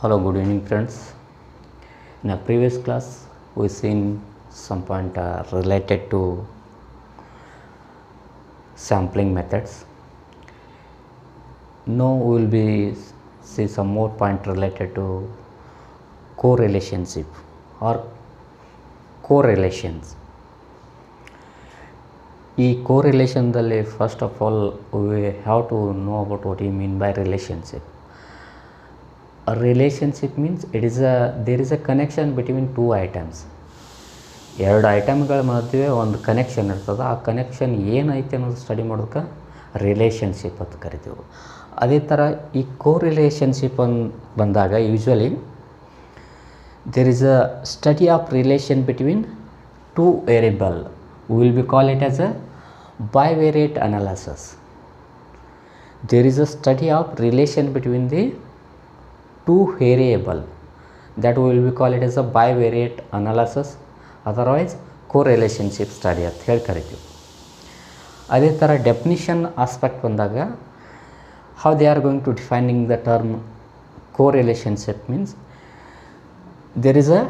Hello, good evening, friends. In a previous class, we seen some point related to sampling methods. Now we will be see some more point related to correlationship or correlations. ಈ ಕೋರಿಲೇಷನ್ದಲ್ಲಿ first of all we have to know about what you mean by relationship. A relationship means there is a connection between two items. ಎರಡು ಐಟಮ್ಗಳ ಮಧ್ಯೆ ಒಂದು connection ಇರ್ತದೆ. ಆ connection ಏನೈತೆ ಅನ್ನೋದು study ಮಾಡೋದಕ್ಕೆ ರಿಲೇಷನ್ಶಿಪ್ ಅಂತ ಕರಿತೀವಿ. ಅದೇ ಥರ ಈ ಕೋರಿಲೇಷನ್ಶಿಪ್ ಬಂದಾಗ usually there is a study of relation between two variable. We will be call it as a bivariate analysis. There is a study of relation between the two variable that we will be call it as a bivariate analysis, otherwise correlationship study ಅಂತ ಹೇಳಿ ಕರಿತೀವಿ. ಅದೇ ಥರ definition aspect ಬಂದಾಗ how they are going to defining the term correlationship means there is a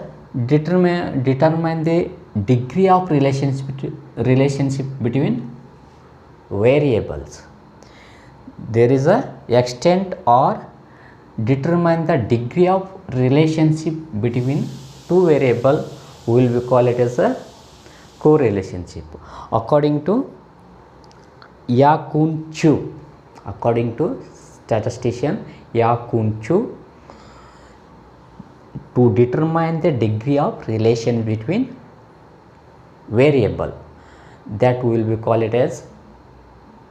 determine the degree of relationship between variables. There is a extent or determine the degree of relationship between two variable. We will be call it as a correlationship according to Ya-Kun Chu. According to statistician Ya-Kun Chu, to determine the degree of relation between variable, that we will be call it as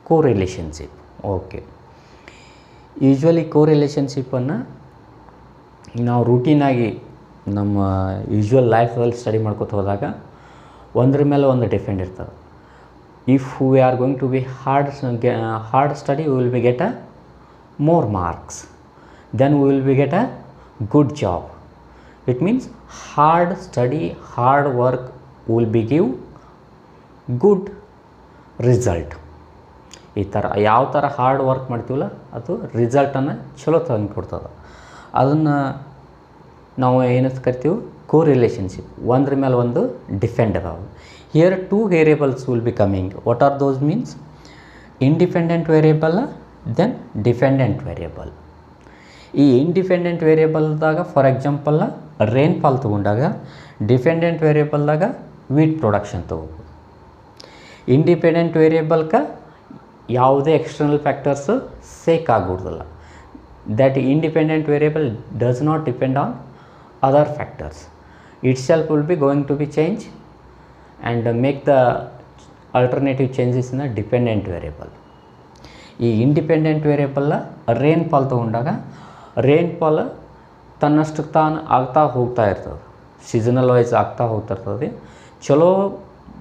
correlationship. Okay, usually ಕೋರಿಲೇಷನ್ಶಿಪ್ಪನ್ನು ನಾವು ರೂಟೀನಾಗಿ ನಮ್ಮ usual ಲೈಫಲ್ಲಿ study ಮಾಡ್ಕೊತ ಹೋದಾಗ ಒಂದ್ರ ಮೇಲೆ ಒಂದು ಡಿಪೆಂಡ್ ಇರ್ತದೆ. If we are going to be hard study we will be get a more marks, then we will be get a good job. It means hard study, hard work will be give good result. ಈ ಥರ ಯಾವ ಥರ hard work ಮಾಡ್ತೀವಲ್ಲ ಅದು ರಿಸಲ್ಟನ್ನು ಚಲೋ ತಂದು ಕೊಡ್ತದೆ. ಅದನ್ನು ನಾವು ಏನಂತ ಕರಿತೀವಿ ಕೋರಿಲೇಷನ್ಶಿಪ್. ಒಂದ್ರ ಮೇಲೆ ಒಂದು ಡಿಪೆಂಡ್ ಅದಾವೆ. Here two variables will be coming. What are those means independent variable then dependent variable. ಈ ಇಂಡಿಪೆಂಡೆಂಟ್ ವೇರಿಯೇಬಲ್ದಾಗ ಫಾರ್ ಎಕ್ಸಾಂಪಲ್ ರೈನ್ಫಾಲ್ ತೊಗೊಂಡಾಗ ಡಿಪೆಂಡೆಂಟ್ ವೇರಿಯೇಬಲ್ದಾಗ ವೀಟ್ ಪ್ರೊಡಕ್ಷನ್ ತೊಗೋಬೋದು. ಇಂಡಿಪೆಂಡೆಂಟ್ ವೇರಿಯೇಬಲ್ಗೆ ಯಾವುದೇ ಎಕ್ಸ್ಟರ್ನಲ್ ಫ್ಯಾಕ್ಟರ್ಸು ಸೇಕ್ ಆಗ್ಬಿಡ್ದಲ್ಲ. That independent variable does not depend on other factors. Itself will be going to be change and make the alternative changes in a dependent variable. ಈ independent ವೇರಿಯೇಬಲ್ಲ rainfall ತೊಗೊಂಡಾಗ rainfall ತನ್ನಷ್ಟಕ್ಕೆ ತಾನು ಆಗ್ತಾ ಹೋಗ್ತಾ ಇರ್ತದೆ, ಸೀಸನಲ್ ವೈಸ್ ಆಗ್ತಾ ಹೋಗ್ತಾ ಇರ್ತದೆ. ಚಲೋ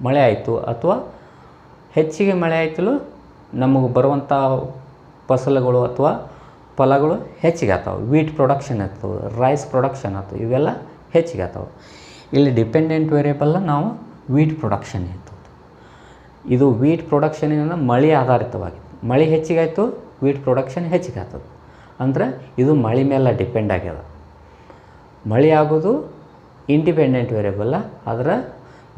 ಮಳೆ ಆಯಿತು ಅಥವಾ ಹೆಚ್ಚಿಗೆ ಮಳೆ ಆಯ್ತಲೂ ನಮಗೆ ಬರುವಂಥ ಫಸಲುಗಳು ಅಥವಾ ಫಲಗಳು ಹೆಚ್ಚಿಗೆ ಆಗ್ತಾವೆ. ವೀಟ್ ಪ್ರೊಡಕ್ಷನ್ ಆಗ್ತವೆ, ರೈಸ್ ಪ್ರೊಡಕ್ಷನ್ ಆಗ್ತವೆ, ಇವೆಲ್ಲ ಹೆಚ್ಚಿಗೆ ಆಗ್ತಾವೆ. ಇಲ್ಲಿ ಡಿಪೆಂಡೆಂಟ್ ವೇರಿಯೇಬಲ್ಲ ನಾವು ವೀಟ್ ಪ್ರೊಡಕ್ಷನ್ ಇರ್ತದೆ. ಇದು ವೀಟ್ ಪ್ರೊಡಕ್ಷನ್ ಏನಂದ್ರೆ ಮಳೆ ಆಧಾರಿತವಾಗಿದೆ. ಮಳೆ ಹೆಚ್ಚಿಗಾಯಿತು ವೀಟ್ ಪ್ರೊಡಕ್ಷನ್ ಹೆಚ್ಚಿಗೆ ಆಗ್ತದೆ. ಅಂದರೆ ಇದು ಮಳೆ ಮೇಲೆ ಡಿಪೆಂಡ್ ಆಗ್ಯದ. ಮಳೆ ಆಗೋದು ಇಂಡಿಪೆಂಡೆಂಟ್ ವೇರಿಯೇಬಲ್ಲ. ಆದರೆ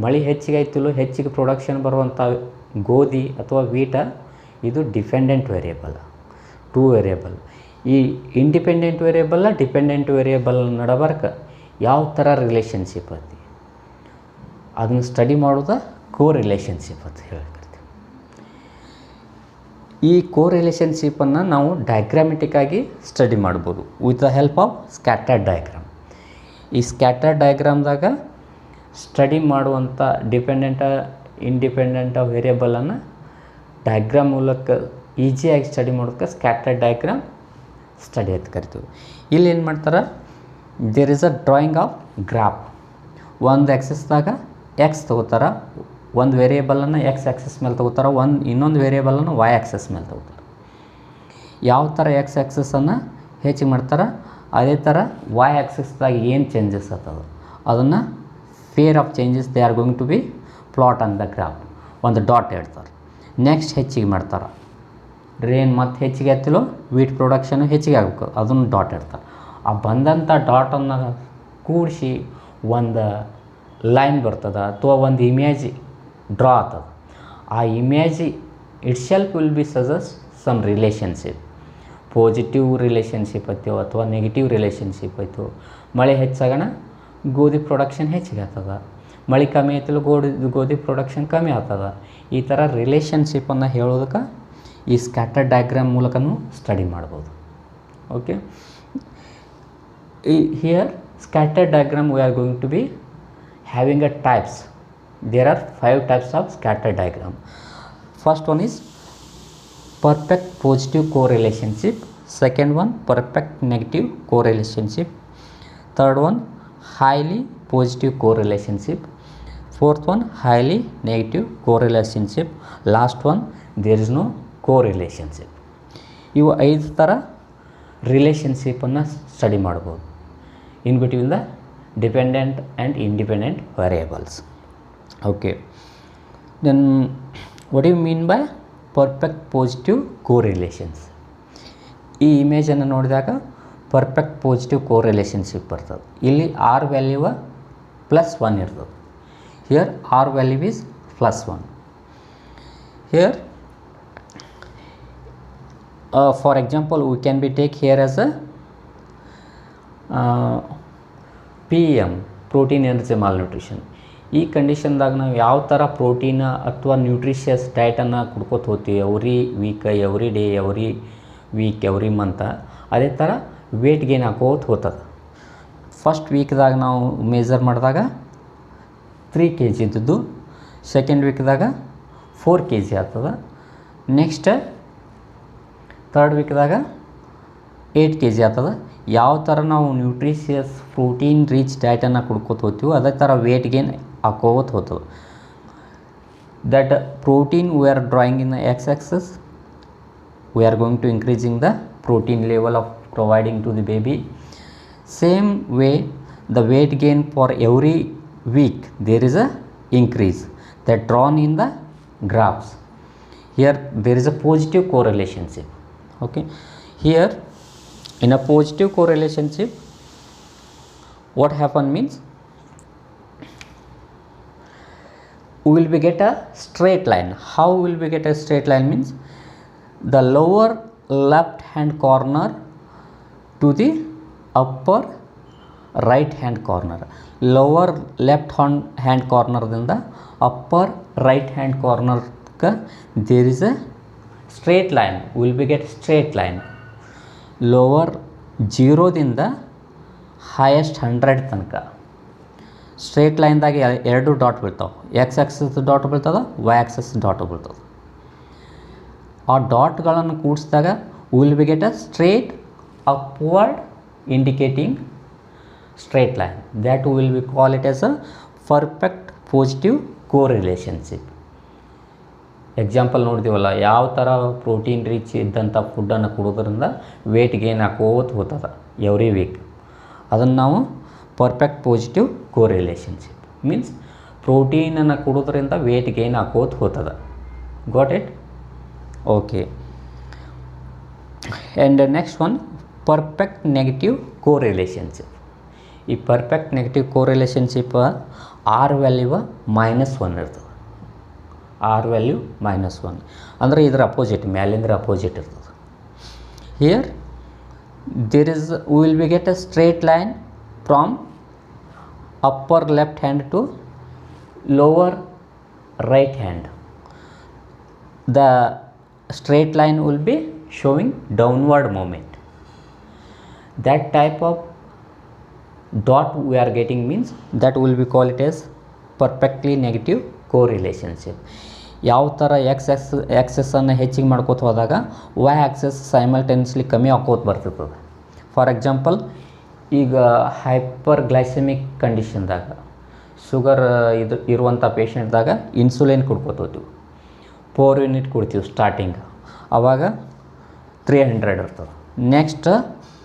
ಮಳೆ ಹೆಚ್ಚಿಗಾಯ್ತಲೂ ಹೆಚ್ಚಿಗೆ ಪ್ರೊಡಕ್ಷನ್ ಬರುವಂಥ ಗೋಧಿ ಅಥವಾ ವೀಟ ಇದು ಡಿಪೆಂಡೆಂಟ್ ವೇರಿಯೇಬಲ್, ಟೂ ವೇರಿಯೇಬಲ್. ಈ ಇಂಡಿಪೆಂಡೆಂಟ್ ವೇರಿಯೇಬಲ್ಲ ಡಿಪೆಂಡೆಂಟ್ ವೇರಿಯೇಬಲ್ ನಡಬರ್ಕ ಯಾವ ಥರ ರಿಲೇಷನ್ಶಿಪ್ ಐತಿ ಅದನ್ನು ಸ್ಟಡಿ ಮಾಡೋದು ಕೋರಿಲೇಷನ್ಶಿಪ್ ಅಂತ ಹೇಳ್ಕರ್ತೀವಿ. ಈ ಕೋರಿಲೇಷನ್ಶಿಪ್ಪನ್ನು ನಾವು ಡಯಾಗ್ರಾಮೆಟಿಕ್ಕಾಗಿ ಸ್ಟಡಿ ಮಾಡ್ಬೋದು with the help of scattered diagram. ಈ ಸ್ಕ್ಯಾಟರ್ಡ್ ಡಯಾಗ್ರಾಮ್ದಾಗ ಸ್ಟಡಿ ಮಾಡುವಂಥ ಇಂಡಿಪೆಂಡೆಂಟ್ ವೇರಿಯೇಬಲನ್ನು ಡಯಾಗ್ರಾಮ್ ಮೂಲಕ ಈಸಿಯಾಗಿ ಸ್ಟಡಿ ಮಾಡೋದಕ್ಕೆ ಸ್ಕ್ಯಾಟರ್ಡ್ ಡಯಾಗ್ರಾಮ್ ಸ್ಟಡಿ ಅಂತ ಕರಿತೀವಿ. ಇಲ್ಲಿ ಏನು ಮಾಡ್ತಾರೆ, there is a drawing of graph. ಒಂದು ಆ್ಯಕ್ಸಿಸ್ದಾಗ ಎಕ್ಸ್ ತೊಗೋತಾರೆ, ಒಂದು ವೇರಿಯೇಬಲನ್ನು ಎಕ್ಸ್ ಆ್ಯಕ್ಸಿಸ್ ಮೇಲೆ ತೊಗೋತಾರೆ, ಇನ್ನೊಂದು ವೇರಿಯೇಬಲನ್ನು ವೈ ಆ್ಯಕ್ಸಿಸ್ ಮೇಲೆ ತೊಗೋತಾರೆ. ಯಾವ ಥರ ಎಕ್ಸ್ ಆ್ಯಕ್ಸಿಸನ್ನು ಹೆಚ್ಚಿಗೆ ಮಾಡ್ತಾರೆ ಅದೇ ಥರ ವೈ ಆ್ಯಕ್ಸಿಸ್ದಾಗ ಏನು ಚೇಂಜಸ್ ಆಗ್ತದೆ ಅದನ್ನು pair of changes they are going to be plot on the graph. ಒಂದು ಡಾಟ್ ಇಡ್ತಾರೆ. ನೆಕ್ಸ್ಟ್ ಹೆಚ್ಚಿಗೆ ಮಾಡ್ತಾರೆ, ರೇನ್ ಮತ್ತು ಹೆಚ್ಚಿಗೆ ಆಗ್ತಿಲ್ಲೋ ವೀಟ್ ಪ್ರೊಡಕ್ಷನು ಹೆಚ್ಚಿಗೆ ಆಗಬೇಕು, ಅದನ್ನು ಡಾಟ್ ಇಡ್ತಾರೆ. ಆ ಬಂದಂಥ ಡಾಟನ್ನು ಕೂಡಿಸಿ ಒಂದು ಲೈನ್ ಬರ್ತದೆ ಅಥವಾ ಒಂದು ಇಮೇಜ್ ಡ್ರಾ ಆಗ್ತದೆ. ಆ image itself will be suggest some relationship. Positive relationship ಐತೋ ಅಥವಾ ನೆಗೆಟಿವ್ ರಿಲೇಷನ್ಶಿಪ್ ಐತೋ. ಮಳೆ ಹೆಚ್ಚಾಗಣ ಗೋಧಿ ಪ್ರೊಡಕ್ಷನ್ ಹೆಚ್ಚಿಗೆ ಆಗ್ತದೆ, ಮಳೆ ಕಮ್ಮಿ ಆಯ್ತಲ್ಲ ಗೋಧಿ ಪ್ರೊಡಕ್ಷನ್ ಕಮ್ಮಿ ಆಗ್ತದೆ. ಈ ಥರ ರಿಲೇಷನ್ಶಿಪ್ಪನ್ನು ಹೇಳೋದಕ್ಕೆ ಈ ಸ್ಕ್ಯಾಟರ್ ಡಯಾಗ್ರಾಮ್ ಮೂಲಕನೂ ಸ್ಟಡಿ ಮಾಡ್ಬೋದು. Okay, here scatter diagram we are going to be having a types. There are 5 types of scatter diagram. First one is perfect positive correlationship. Second one perfect negative correlationship. Third one highly positive correlationship. Fourth one highly negative correlationship. Last one there is no correlationship. ಇವು 5 ಥರ ರಿಲೇಷನ್ಶಿಪ್ಪನ್ನು study ಮಾಡ್ಬೋದು in between the dependent and independent variables. Okay, then what you mean by perfect positive correlations? ಈ ಇಮೇಜನ್ನು ನೋಡಿದಾಗ perfect positive ಕೋರಿಲೇಷನ್ಶಿಪ್ ಬರ್ತದೆ. ಇಲ್ಲಿ R ವ್ಯಾಲ್ಯೂವ +1 ಇರ್ತದೆ. Here r value is +1. Here for example we can be take here as a PM, protein energy malnutrition. ಈ ಕಂಡೀಷನ್ದಾಗ ನಾವು ಯಾವ ಥರ ಪ್ರೋಟೀನ್ ಅಥವಾ ನ್ಯೂಟ್ರಿಷಿಯಸ್ ಡಯಟನ್ನು ಕುಡ್ಕೋತ ಹೋಗ್ತೀವಿ every week, every day, every week, every month, ಅದೇ ಥರ ವೇಟ್ ಗೇನ್ ಹಾಕೋತ ಹೋಗ್ತದೆ. ಫಸ್ಟ್ ವೀಕ್ದಾಗ ನಾವು ಮೆಜರ್ ಮಾಡಿದಾಗ 3 kg ಇದ್ದದ್ದು ಸೆಕೆಂಡ್ ವೀಕ್ದಾಗ 4 kg ಆಗ್ತದೆ. ನೆಕ್ಸ್ಟ್ ಥರ್ಡ್ ವೀಕ್ದಾಗ 8 kg ಆಗ್ತದೆ. ಯಾವ ಥರ ನಾವು ನ್ಯೂಟ್ರಿಷಿಯಸ್ ಪ್ರೋಟೀನ್ ರಿಚ್ ಡಯಟನ್ನು ಕುಡ್ಕೋತ ಹೋಗ್ತೀವೋ ಅದೇ ಥರ ವೇಟ್ ಗೇನ್ ಹಾಕೋತ ಹೋಗ್ತದೆ. That protein we are drawing in the x-axis, we are going to increasing the protein level of providing to the baby. Same way the weight gain for every week there is a increase that drawn in the graphs. Here there is a positive correlationship. Okay, here in a positive correlationship what happen means we will be get a straight line. How will we get a straight line means the lower left hand corner to the upper right hand corner. Lower left hand corner ದಿಂದ upper right hand corner there is a straight line. We will be get straight line. Lower 0 ದಿಂದ highest 100 ತನಕ straight ಲೈನ್ದಾಗ 2 dot ಬೀಳ್ತಾವೆ. x-axis dot ಬೀಳ್ತದೆ, y-axis dot ಬೀಳ್ತದೆ. ಆ ಡಾಟ್ಗಳನ್ನು ಕೂಡಿಸಿದಾಗ will be get a straight upward indicating straight line. That will be call it as a perfect positive correlationship. Example ನೋಡ್ತೀವಲ್ಲ, ಯಾವ ಥರ ಪ್ರೋಟೀನ್ ರಿಚ್ ಇದ್ದಂಥ ಫುಡ್ಡನ್ನು ಕೊಡೋದ್ರಿಂದ ವೇಟ್ ಗೇನ್ ಹಾಕೋತ ಹೋಗ್ತದೆ ಎವ್ರಿ ವೀಕ್. ಅದನ್ನು ನಾವು ಪರ್ಫೆಕ್ಟ್ ಪಾಸಿಟಿವ್ ಕೋರಿಲೇಷನ್ಶಿಪ್ ಮೀನ್ಸ್ ಪ್ರೋಟೀನನ್ನು ಕೊಡೋದ್ರಿಂದ ವೇಟ್ ಗೇನ್ ಹಾಕೋತ ಹೋಗ್ತದೆ. Got it? Okay, and next one perfect negative correlationship. ಈ ಪರ್ಫೆಕ್ಟ್ ನೆಗೆಟಿವ್ ಕೋರಿಲೇಷನ್ಶಿಪ್ ಆರ್ ವ್ಯಾಲ್ಯೂವ -1 ಇರ್ತದೆ. ಆರ್ ವ್ಯಾಲ್ಯೂ -1 ಅಂದರೆ ಇದರ ಅಪೋಸಿಟ್, ಮ್ಯಾಲಿಂದ್ರ ಅಪೋಸಿಟ್ ಇರ್ತದೆ. Here there is we will be get a straight line from upper left hand to lower right hand. The straight line will be showing downward movement. That type of dot we are getting means that will be call it as perfectly negative correlationship. ಯಾವ ಥರ ಎಕ್ಸೆಸ್ಸನ್ನು ಹೆಚ್ಚಿಗೆ ಮಾಡ್ಕೋತ ಹೋದಾಗ Y access simultaneously ಕಮ್ಮಿ ಹಾಕೋತ ಬರ್ತಿರ್ತದೆ. For example ಈಗ hyper glycaemic ಕಂಡೀಷನ್ದಾಗ sugar ಇರುವಂಥ ಪೇಷಂಟ್ದಾಗ insulin ಕೊಡ್ಕೋತೀವಿ, 4 unit ಕೊಡ್ತೀವಿ starting, ಆವಾಗ 300 ಇರ್ತದೆ. ನೆಕ್ಸ್ಟ್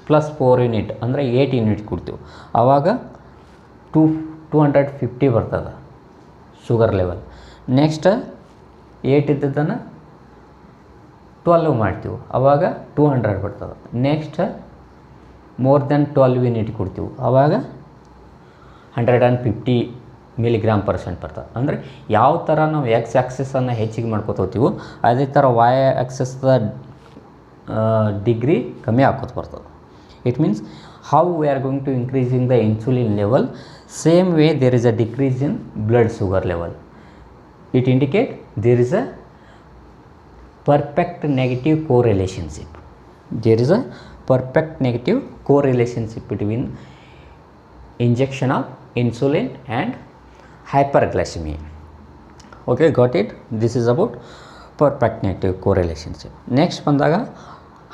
+4 ಯೂನಿಟ್ ಅಂದರೆ 8 ಯೂನಿಟ್ ಕೊಡ್ತೀವಿ, ಆವಾಗ 250 ಬರ್ತದೆ ಶುಗರ್ ಲೆವೆಲ್. ನೆಕ್ಸ್ಟ್ 8 ಇದ್ದದನ್ನು 12 ಮಾಡ್ತೀವಿ, ಆವಾಗ 200 ಬರ್ತದೆ. ನೆಕ್ಸ್ಟ್ ಮೋರ್ ದೆನ್ 12 ಯೂನಿಟ್ ಕೊಡ್ತೀವಿ ಆವಾಗ 150 mg/% ಬರ್ತದೆ. ಅಂದರೆ ಯಾವ ಥರ ನಾವು ಎಕ್ಸ್ ಆಕ್ಸಿಸನ್ನು ಹೆಚ್ಚಿಗೆ ಮಾಡ್ಕೊತ ಹೋಗ್ತೀವೋ ಅದೇ ಥರ ವೈ ಆಕ್ಸಿಸ್ದ ಡಿಗ್ರಿ ಕಮ್ಮಿ ಆಕೋತ ಬರ್ತದೆ. It means how we are going to increasing the insulin level, same way there is a decrease in blood sugar level. It indicate there is a perfect negative correlationship. There is a perfect negative correlationship between injection of insulin and hyperglycemia. Okay, got it? This is about perfect negative correlationship. Next ಬಂದಾಗ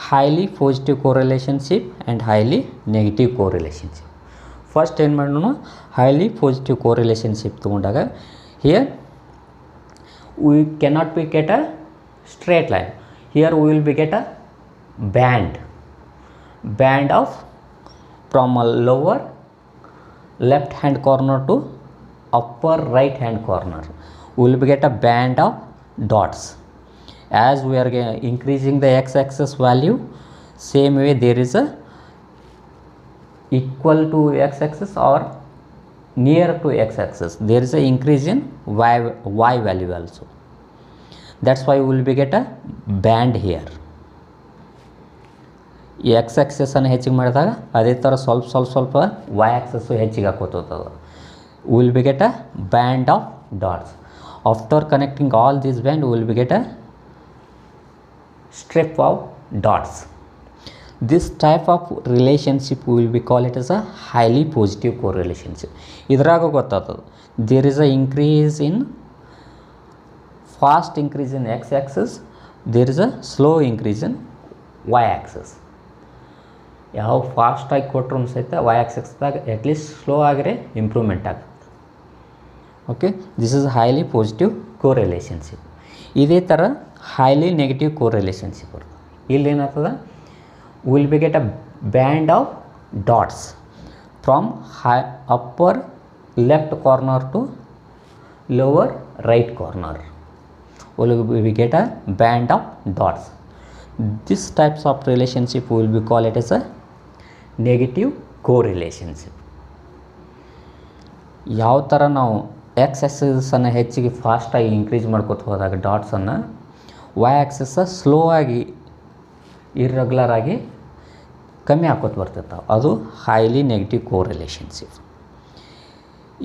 highly positive correlationship and highly negative correlationship. First ಏನು ಮಾಡೋಣ, highly positive correlationship ತಗೊಂಡಾಗ here we cannot be get a straight line. Here we will be get a band of from a lower left hand corner to upper right hand corner. We will be get a band of dots. As we are increasing the x-axis value, same way there is a equal to x-axis or near to x-axis there is a increase in y value also. That's why we will be get a band here. ಈ X ಆಕ್ಸೆಸನ್ನು ಹೆಚ್ಚಿಗೆ ಮಾಡಿದಾಗ ಅದೇ ಥರ ಸ್ವಲ್ಪ Y axis ಹೆಚ್ಚಿಗೆ ಹಾಕೋತದ. Will be get a band of dots. After connecting all this band will be get a strip of dots. This type of relationship will be call it as a highly positive correlationship. ಇದ್ರಾಗ ಗೊತ್ತಾಗ್ತದೆ there is a increase in fast increase in x-axis, there is a slow increase in y-axis. ಯಾವ ಫಾಸ್ಟಾಗಿ ಕೊಟ್ಟರು ಸಹಿತ y-axisದಾಗ at least slow ಆಗಿರೇ improvement ಆಗುತ್ತೆ. Okay, this is highly positive correlationship. ಇದೇ ಥರ ಹೈಲಿ ನೆಗೆಟಿವ್ ಕೋರಿಲೇಷನ್ಶಿಪ್ ಬರ್ತದೆ. ಇಲ್ಲಿ ಏನಾಗ್ತದೆ, will be get a band of dots from upper left corner to lower right corner. We get a band of dots. This types of relationship will be called it as a negative correlationship. ಯಾವ ಥರ ನಾವು X ಆಕ್ಸಿಸನ್ನು ಹೆಚ್ಚಿಗೆ ಫಾಸ್ಟಾಗಿ increase ಮಾಡ್ಕೊತ ಹೋದಾಗ ಡಾಟ್ಸನ್ನು Y axis slow ಆಗಿ irregular ಆಗಿ ಕಮ್ಮಿ ಹಾಕೋತ ಬರ್ತಿರ್ತಾವೆ, ಅದು ಹೈಲಿ ನೆಗೆಟಿವ್ ಕೋರಿಲೇಷನ್ಶಿಪ್.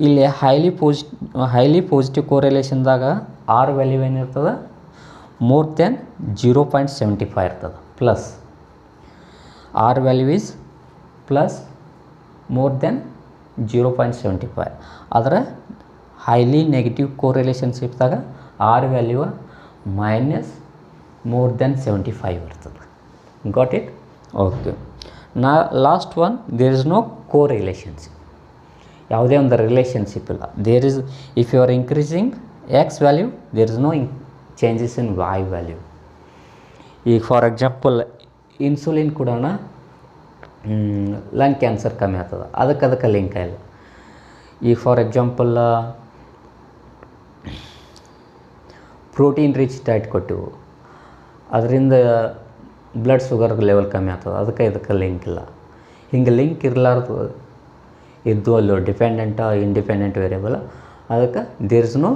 ಇಲ್ಲಿ ಹೈಲಿ ಪಾಸಿಟಿವ್ ಕೋರಿಲೇಷನ್ದಾಗ ಆರ್ ವ್ಯಾಲ್ಯೂ ಏನಿರ್ತದೆ, ಮೋರ್ ದೆನ್ 0.75 ಇರ್ತದೆ. Plus R value is plus more than 0.75. ಆದರೆ ಹೈಲಿ ನೆಗೆಟಿವ್ ಕೋರಿಲೇಷನ್ಶಿಪ್ದಾಗ R value minus more than 75 ಇರ್ತದೆ. Got it? ಓಕೆ. ನಾ last one, there is no correlationship. ಯಾವುದೇ ಒಂದು ರಿಲೇಷನ್ಶಿಪ್ ಇಲ್ಲ. There is, if you are increasing X value there is no changes in Y value. ಈಗ for example insulin ಕೊಡೋಣ, lung cancer ಕಮ್ಮಿ ಆಗ್ತದೆ, ಅದಕ್ಕೆ ಲಿಂಕ್ ಇಲ್ಲ. ಈಗ for example protein rich diet ಕೊಟ್ಟಿವು, ಅದರಿಂದ ಬ್ಲಡ್ ಶುಗರ್ ಲೆವೆಲ್ ಕಮ್ಮಿ ಆಗ್ತದೆ, ಇದಕ್ಕೆ ಲಿಂಕ್ ಇಲ್ಲ. ಹಿಂಗೆ ಲಿಂಕ್ ಇರಲಾರ್ದು ಇದ್ದು ಅಲ್ಲೋ ಡಿಪೆಂಡೆಂಟ್ ಇಂಡಿಪೆಂಡೆಂಟ್ ವೇರಿಯಬಲ್, ಅದಕ್ಕೆ there is no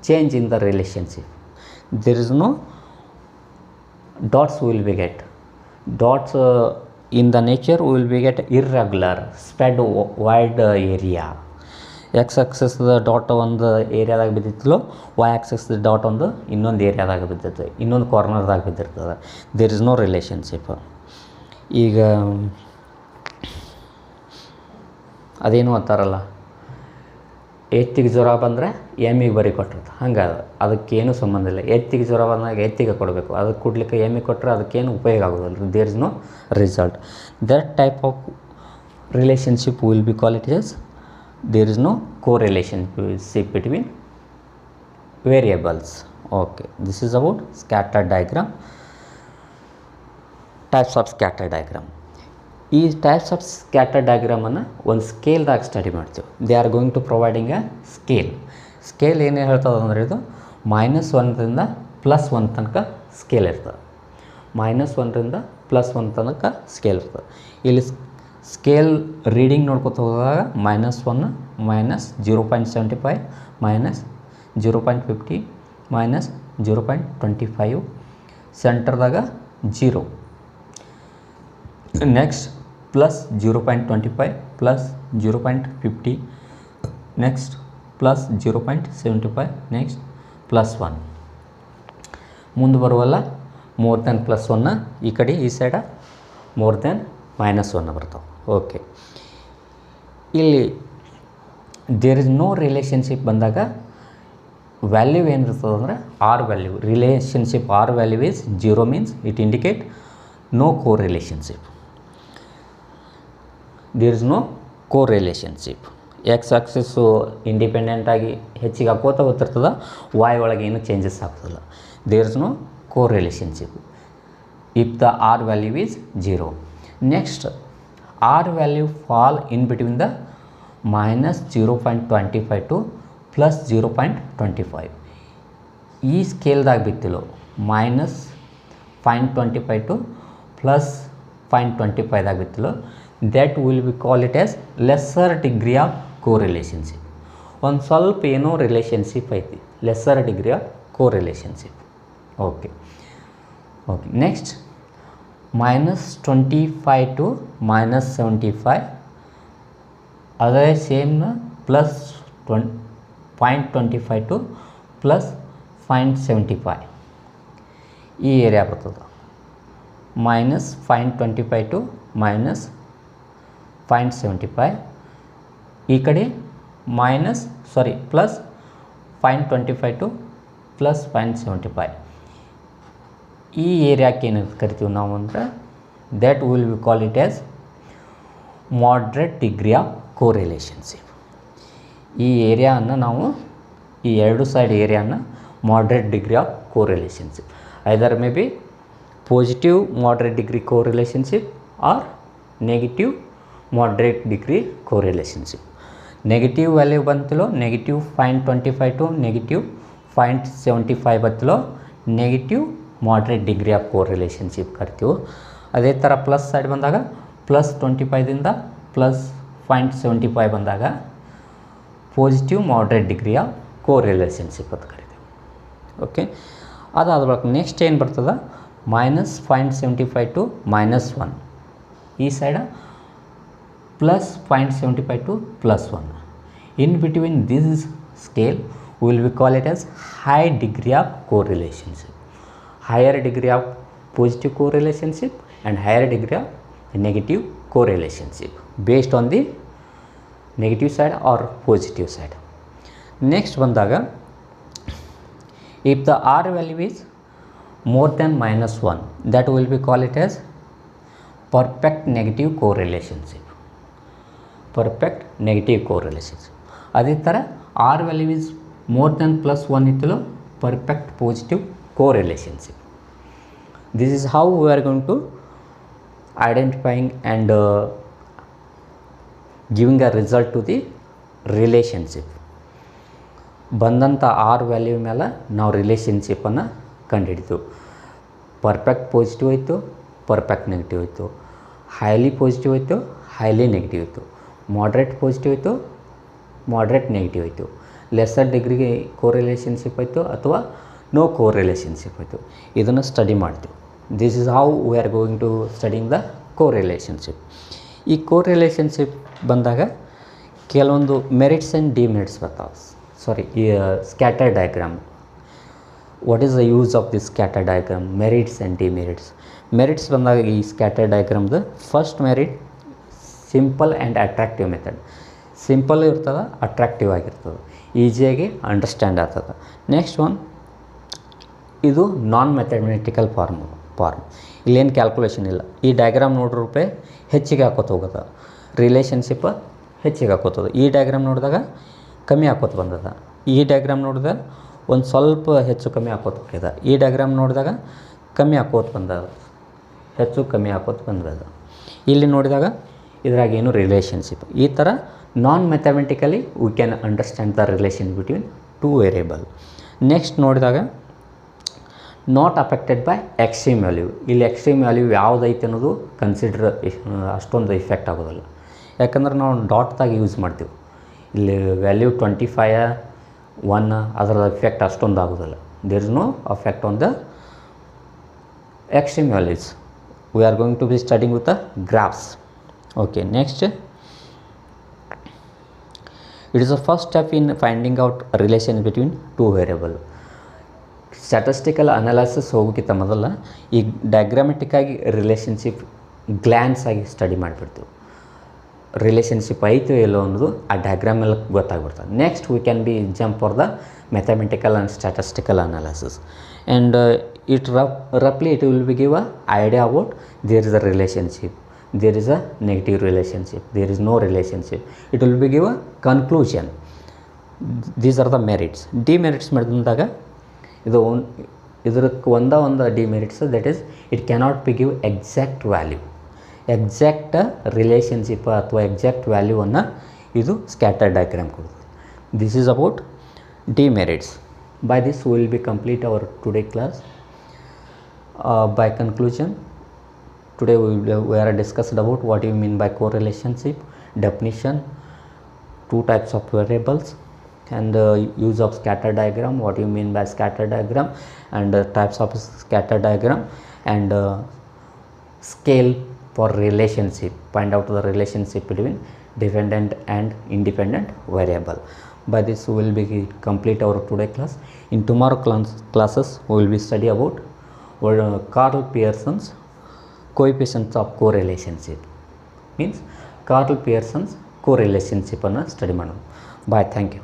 change in the relationship. There is no dots will be get. Dots in the nature will be get irregular spread wide area. X ಆಕ್ಸಿಸ್ದ dot ಒಂದು ಏರಿಯಾದಾಗ ಬಿದ್ದಿತ್ತಲೋ, Y ಆಕ್ಸಿಸ್ದ dot ಒಂದು ಇನ್ನೊಂದು ಏರಿಯಾದಾಗ ಬಿದ್ದಿರ್ತದೆ, ಇನ್ನೊಂದು ಕಾರ್ನರ್ದಾಗ ಬಿದ್ದಿರ್ತದೆ. There is no relationship. ಈಗ ಅದೇನು ಅಂತಾರಲ್ಲ, ಎತ್ತಿಗೆ ಜ್ವರ ಬಂದರೆ ಎಮ್ಮಿಗೆ ಬರೀ ಕೊಟ್ಟಿರ್ತಾರೆ, ಹಂಗೆ ಅದಕ್ಕೇನು ಸಂಬಂಧ ಇಲ್ಲ. ಎತ್ತಿಗೆ ಜ್ವರ ಬಂದಾಗ ಎತ್ತಿಗೆ ಕೊಡಬೇಕು, ಅದಕ್ಕೆ ಕೊಡಲಿಕ್ಕೆ ಎಮ್ಮಿಗೆ ಕೊಟ್ಟರೆ ಅದಕ್ಕೇನು ಉಪಯೋಗ ಆಗೋದಿಲ್ಲ. There is no result. That type of relationship will be call it as there is no correlationship between variables. Okay, this is about scatter diagram, types of scatter diagram. ಈ ಟೈಪ್ಸ್ ಆಫ್ ಸ್ಕ್ಯಾಟರ್ ಡಯಾಗ್ರಾಮನ್ನು ಒಂದು ಸ್ಕೇಲ್ದಾಗ study ಮಾಡ್ತೀವಿ. They are going to providing a scale ಏನು ಹೇಳ್ತದೆ ಅಂದರೆ, ಇದು -1ರಿಂದ +1 ತನಕ ಸ್ಕೇಲ್ ಇರ್ತದೆ. -1ರಿಂದ +1 ತನಕ ಸ್ಕೇಲ್ ಇರ್ತದೆ. ಇಲ್ಲಿ ಸ್ಕೇಲ್ ರೀಡಿಂಗ್ ನೋಡ್ಕೊತ ಹೋದಾಗ -1 -0.75 -0.50 -0.25 ಸೆಂಟರ್ದಾಗ 0. ನೆಕ್ಸ್ಟ್ +0.25 +0.50 ನೆಕ್ಸ್ಟ್ +0.75 ನೆಕ್ಸ್ಟ್ +1 ಮುಂದೆ ಬರುವಲ್ಲ ಮೋರ್ ದ್ಯಾನ್ +1 ಈ ಕಡೆ ಈ ಸೈಡ ಮೋರ್ ದ್ಯಾನ್ -1 ಬರ್ತಾವೆ. ಓಕೆ, ಇಲ್ಲಿ ದೇರ್ ಇಸ್ ನೋ ರಿಲೇಷನ್ಶಿಪ್ ಬಂದಾಗ ವ್ಯಾಲ್ಯೂ ಏನಿರ್ತದೆ ಅಂದರೆ R value. Relationship R value is 0 means it indicate no correlationship. There is no correlationship. X axis ಇಂಡಿಪೆಂಡೆಂಟಾಗಿ ಹೆಚ್ಚಿಗೆ ಹಾಕೋತ ಹೋಗ್ತಿರ್ತದೆ, ವಾಯ್ ಒಳಗೆ ಏನು ಚೇಂಜಸ್ ಆಗ್ತದಿಲ್ಲ. There is no correlationship if the R value is 0. Next R value fall in between the -0.25 to +0.25. ಈ ಸ್ಕೇಲ್ದಾಗ ಬಿತ್ತಿಲ್ಲ -0.25 ಟು +0.25ದಾಗ ಬಿತ್ತಿಲ್ಲ. that will be call it as lesser degree of correlationship. ಒಂದು ಸ್ವಲ್ಪ ಏನೋ ರಿಲೇಷನ್ಶಿಪ್ ಐತಿ, lesser degree of correlationship. Okay next -25 to -75 ಅದೇ ಸೇಮ್ನ +0.25 ಟು +0.75 ಈ ಏರಿಯಾ ಬರ್ತದೆ. -0.25 ಟು -0.75 ಈ ಕಡೆ +0.25 ಟು +0.75 ಈ ಏರಿಯಾಕ್ಕೆ ಏನಂತ ಕರಿತೀವಿ ನಾವು ಅಂದರೆ that will we call it as moderate degree of correlationship. ಈ ಏರಿಯಾವನ್ನು ನಾವು ಈ ಎರಡು ಸೈಡ್ ಏರಿಯಾನ moderate degree of correlationship, either maybe positive moderate degree correlationship or negative moderate degree correlationship. Negative value ಬಂತಲೋ -0.25 ಟು -0.75 ಬತ್ತಲೋ negative moderate degree of correlationship ಕರಿತೀವಿ. ಅದೇ ಥರ ಪ್ಲಸ್ ಸೈಡ್ ಬಂದಾಗ +25ದಿಂದ +0.75 ಬಂದಾಗ positive moderate degree of correlationship ಅಂತ ಕರಿತೀವಿ. ಓಕೆ, ಅದಾದ ಬಳಿಕ ನೆಕ್ಸ್ಟ್ ಏನು ಬರ್ತದೆ -0.75 ಟು -1 ಈ ಸೈಡ +0.75 to +1. In between this scale we will call it as high degree of correlationship. Higher degree of positive correlationship and higher degree of negative correlationship based on the negative side or positive side. Next ಬಂದಾಗ if the R value is more than -1 that will be call it as perfect negative correlationship. Perfect negative correlationship. ಅದೇ ಥರ R value is more than +1 ಇತ್ತಲೋ perfect positive correlationship. This is how we are going to identifying and giving a result to the relationship. ಬಂದಂಥ R value ಮೇಲೆ ನಾವು ರಿಲೇಷನ್ಶಿಪ್ಪನ್ನು ಕಂಡುಹಿಡಿತು. Perfect positive ಆಯಿತು, perfect negative ಆಯಿತು, ಹೈಲಿ ಪಾಸಿಟಿವ್ ಆಯಿತು, highly negative ಇತ್ತು, ಮಾಡ್ರೇಟ್ ಪಾಸಿಟಿವ್ ಇತ್ತು, ಮಾಡ್ರೇಟ್ ನೆಗೆಟಿವ್ ಇತ್ತು, ಲೆಸ್ಸರ್ ಡಿಗ್ರಿಗೆ ಕೋರಿಲೇಷನ್ಶಿಪ್ ಆಯಿತು ಅಥವಾ ನೋ ಕೋರಿಲೇಷನ್ಶಿಪ್ ಆಯಿತು. ಇದನ್ನು ಸ್ಟಡಿ ಮಾಡ್ತೀವಿ. This is how we are going to studying the correlationship. ಈ ಕೋರಿಲೇಷನ್ಶಿಪ್ ಬಂದಾಗ ಕೆಲವೊಂದು ಮೆರಿಟ್ಸ್ ಆ್ಯಂಡ್ ಡಿಮೆರಿಟ್ಸ್ ಬರ್ತಾವೆ. ಈ scatter diagram. What is the use of this scatter diagram? Merits and demerits. Merits ಬಂದಾಗ ಈ ಸ್ಕ್ಯಾಟರ್ ಡಯಾಗ್ರಾಮ್ದು first merit simple and attractive method. Simple ಇರ್ತದೆ, attractive ಆಗಿರ್ತದೆ, ಈಸಿಯಾಗಿ ಅಂಡರ್ಸ್ಟ್ಯಾಂಡ್ ಆಗ್ತದೆ. ನೆಕ್ಸ್ಟ್ ಒನ್ ಇದು ನಾನ್ ಮ್ಯಾಥಮೆಟಿಕಲ್ ಫಾರ್ಮ್. ಇಲ್ಲೇನು ಕ್ಯಾಲ್ಕುಲೇಷನ್ ಇಲ್ಲ. ಈ ಡಯಾಗ್ರಾಮ್ ನೋಡ್ರೆ ಹೆಚ್ಚಿಗೆ ಹಾಕೋತ ಹೋಗೋದ, ರಿಲೇಷನ್ಶಿಪ್ ಹೆಚ್ಚಿಗೆ ಹಾಕೋತದ. ಈ ಡಯಾಗ್ರಾಮ್ ನೋಡಿದಾಗ ಕಮ್ಮಿ ಹಾಕೋತ ಬಂದದ, ಈ ಡಯಾಗ್ರಾಮ್ ನೋಡಿದಾಗ ಒಂದು ಸ್ವಲ್ಪ ಹೆಚ್ಚು ಕಮ್ಮಿ ಹಾಕೋತ ಹೋಗ್ಯದ, ಈ ಡಯಾಗ್ರಾಮ್ ನೋಡಿದಾಗ ಕಮ್ಮಿ ಹಾಕೋತ ಬಂದದ, ಹೆಚ್ಚು ಕಮ್ಮಿ ಹಾಕೋತ ಬಂದದ. ಇಲ್ಲಿ ನೋಡಿದಾಗ ಇದ್ರಾಗ ಏನು ರಿಲೇಷನ್ಶಿಪ್. ಈ ಥರ ನಾನ್ mathematically we can understand the relation between two variable. Next ನೋಡಿದಾಗ not affected by extreme value. ಇಲ್ಲಿ ಎಕ್ಸ್ಟ್ರೀಮ್ ವ್ಯಾಲ್ಯೂ ಯಾವುದೈತೆ ಅನ್ನೋದು ಕನ್ಸಿಡರ್ ಅಷ್ಟೊಂದು ಇಫೆಕ್ಟ್ ಆಗೋದಿಲ್ಲ, ಯಾಕಂದ್ರೆ ನಾವು ಡಾಟ್ದಾಗ ಯೂಸ್ ಮಾಡ್ತೀವಿ. ಇಲ್ಲಿ ವ್ಯಾಲ್ಯೂ 25 1 ಅದರ ಎಫೆಕ್ಟ್ ಅಷ್ಟೊಂದು ಆಗೋದಿಲ್ಲ. There is no affect on the extreme values. We are going to be studying with the graphs. Okay, next, it is the first step in finding out a relation between two variable. Statistical analysis ಹೋಗೋಕ್ಕಿಂತ ಮೊದಲ ಈ diagrammatic ಆಗಿ relationship glance ಆಗಿ study ಮಾಡಿಬಿಡ್ತೀವಿ. Relationship ಐತೆ ಎಲ್ಲೋ ಅನ್ನೋದು ಆ ಡಯಾಗ್ರಾಮಲ್ಲಿ ಗೊತ್ತಾಗ್ಬಿಡ್ತದೆ. Next we can be jump for the mathematical and statistical analysis, and it roughly it will be give a idea about there is a relationship, there is a negative relationship, there is no relationship. It will be give a conclusion. These are the merits. Demerits ಮಾಡಿದಾಗ ಇದು ಇದಕ್ಕೆ ಒಂದು demerits, that is it cannot be give exact value. Exact relationship ಅಥವಾ exact ವ್ಯಾಲ್ಯೂವನ್ನು ಇದು scatter diagram ಕೊಡುತ್ತೆ. This is about demerits. By this we will be complete our today class. By conclusion, today we are discussed about what you mean by correlationship, definition, two types of variables, and use of scatter diagram, what you mean by scatter diagram, and types of scatter diagram, and scale for relationship. Find out the relationship between dependent and independent variable. By this we will be complete our today class. In tomorrow classes we will be study about Carl Pearson's coefficients of correlationship. Means Carl Pearson's correlationship ಅನ್ನು study ಮಾಡೋಣ. ಬಾಯ್, thank you.